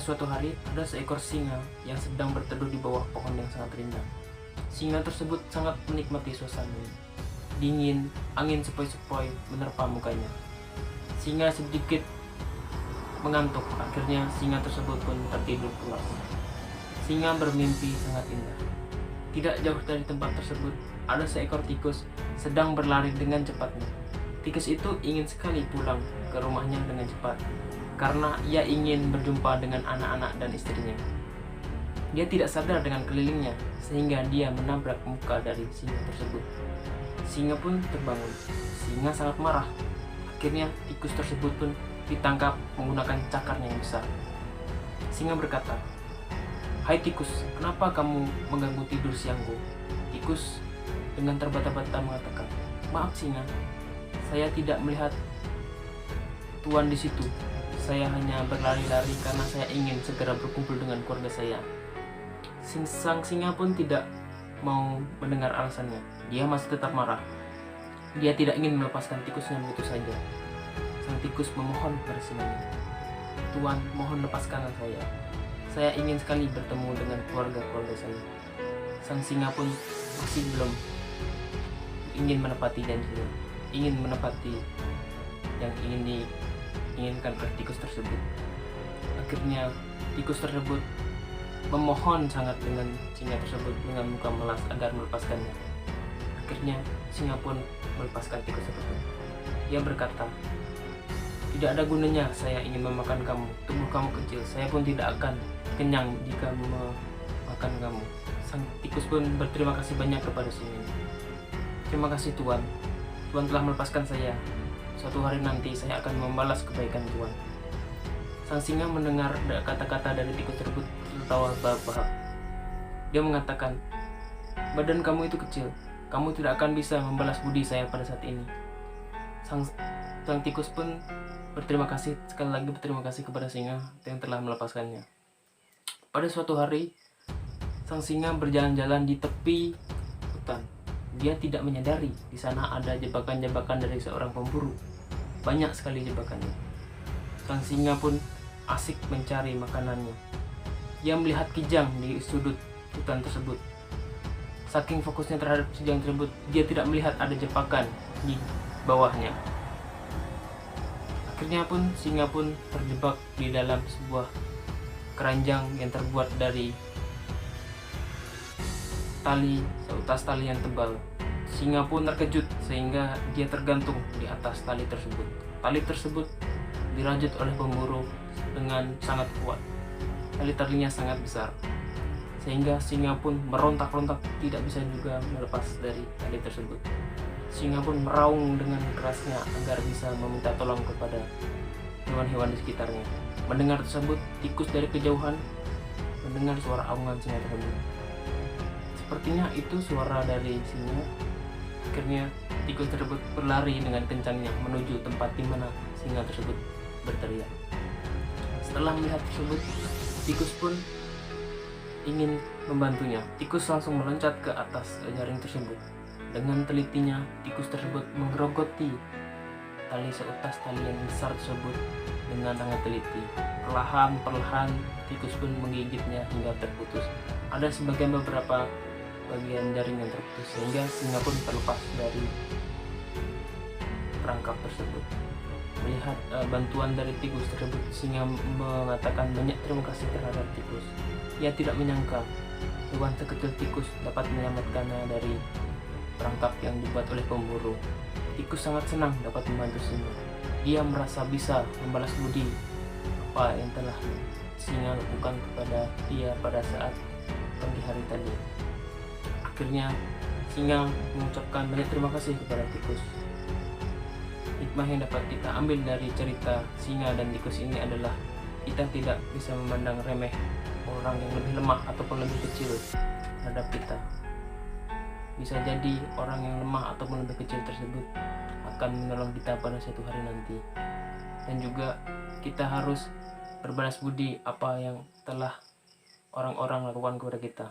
suatu hari, ada seekor singa yang sedang berteduh di bawah pohon yang sangat rindang. Singa tersebut sangat menikmati suasana dingin, angin sepoi-sepoi menerpa mukanya. Singa sedikit mengantuk, akhirnya singa tersebut pun tertidur pulas. Singa bermimpi sangat indah. Tidak jauh dari tempat tersebut, ada seekor tikus sedang berlari dengan cepatnya. Tikus itu ingin sekali pulang ke rumahnya dengan cepat, karena ia ingin berjumpa dengan anak-anak dan istrinya. Dia tidak sadar dengan kelilingnya, sehingga dia menabrak muka dari singa tersebut. Singa pun terbangun. Singa sangat marah. Akhirnya tikus tersebut pun ditangkap menggunakan cakarnya yang besar. Singa berkata, "Hai tikus, kenapa kamu mengganggu tidur siangku?" Tikus dengan terbata-bata mengatakan, "Maaf singa, saya tidak melihat tuan di situ. Saya hanya berlari-lari karena saya ingin segera berkumpul dengan keluarga saya." Sang singa pun tidak mau mendengar alasannya. Dia masih tetap marah. Dia tidak ingin melepaskan tikusnya begitu saja. Sang tikus memohon kepada singa, "Tuan, mohon lepaskanlah saya. Saya ingin sekali bertemu dengan keluarga-keluarga saya." Sang singa pun masih belum ingin menepati janjinya, ingin menepati yang ingin diinginkan oleh tikus tersebut. Akhirnya tikus tersebut memohon sangat dengan singa tersebut dengan muka melas agar melepaskannya. Akhirnya singa pun melepaskan tikus tersebut. Ia berkata, "Tidak ada gunanya saya ingin memakan kamu. Tubuh kamu kecil. Saya pun tidak akan kenyang jika memakan kamu." Sang tikus pun berterima kasih banyak kepada singa. "Terima kasih Tuan. Tuan telah melepaskan saya. Suatu hari nanti saya akan membalas kebaikan Tuan." Sang singa mendengar kata-kata dari tikus tersebut tertawa bahak-bahak. Dia mengatakan, "Badan kamu itu kecil. Kamu tidak akan bisa membalas budi saya pada saat ini." Sang tikus pun berterima kasih, sekali lagi berterima kasih kepada singa yang telah melepaskannya. Pada suatu hari, sang singa berjalan-jalan di tepi hutan. Dia tidak menyadari di sana ada jebakan-jebakan dari seorang pemburu. Banyak sekali jebakannya. Sang singa pun asik mencari makanannya. Dia melihat kijang di sudut hutan tersebut. Saking fokusnya terhadap kijang tersebut, dia tidak melihat ada jebakan di bawahnya. Akhirnya pun singa pun terjebak di dalam sebuah keranjang yang terbuat dari tali, seutas tali yang tebal. Singa pun terkejut sehingga dia tergantung di atas tali tersebut. Tali tersebut dirajut oleh pemburu dengan sangat kuat. Tali-talinya sangat besar, sehingga singa pun merontak-rontak, tidak bisa juga melepas dari tali tersebut. Singa pun meraung dengan kerasnya agar bisa meminta tolong kepada hewan-hewan di sekitarnya. Mendengar tersebut, tikus dari kejauhan mendengar suara aungan singa tersebut. Sepertinya itu suara dari singa. Akhirnya tikus tersebut berlari dengan kencangnya menuju tempat di mana singa tersebut berteriak. Setelah melihat tersebut, tikus pun ingin membantunya. Tikus langsung meloncat ke atas jaring tersebut. Dengan telitinya, tikus tersebut menggerogoti tali seutas tali yang besar tersebut dengan sangat teliti. Perlahan-perlahan, tikus pun menggigitnya hingga terputus. Ada beberapa bagian jaring yang terputus, sehingga singa pun terlepas dari perangkap tersebut. Melihat bantuan dari tikus tersebut, singa mengatakan banyak terima kasih terhadap tikus. Ia tidak menyangka hewan sekecil tikus dapat menyelamatkannya dari perangkap yang dibuat oleh pemburu. Tikus sangat senang dapat membantu singa. Dia merasa bisa membalas budi apa yang telah singa lakukan kepada dia pada saat pagi hari tadi. Akhirnya singa mengucapkan banyak terima kasih kepada tikus. Hikmah yang dapat kita ambil dari cerita singa dan tikus ini adalah kita tidak bisa memandang remeh orang yang lebih lemah ataupun lebih kecil terhadap kita. Bisa jadi orang yang lemah ataupun lebih kecil tersebut akan menolong kita pada suatu hari nanti. Dan juga kita harus berbalas budi apa yang telah orang-orang lakukan kepada kita.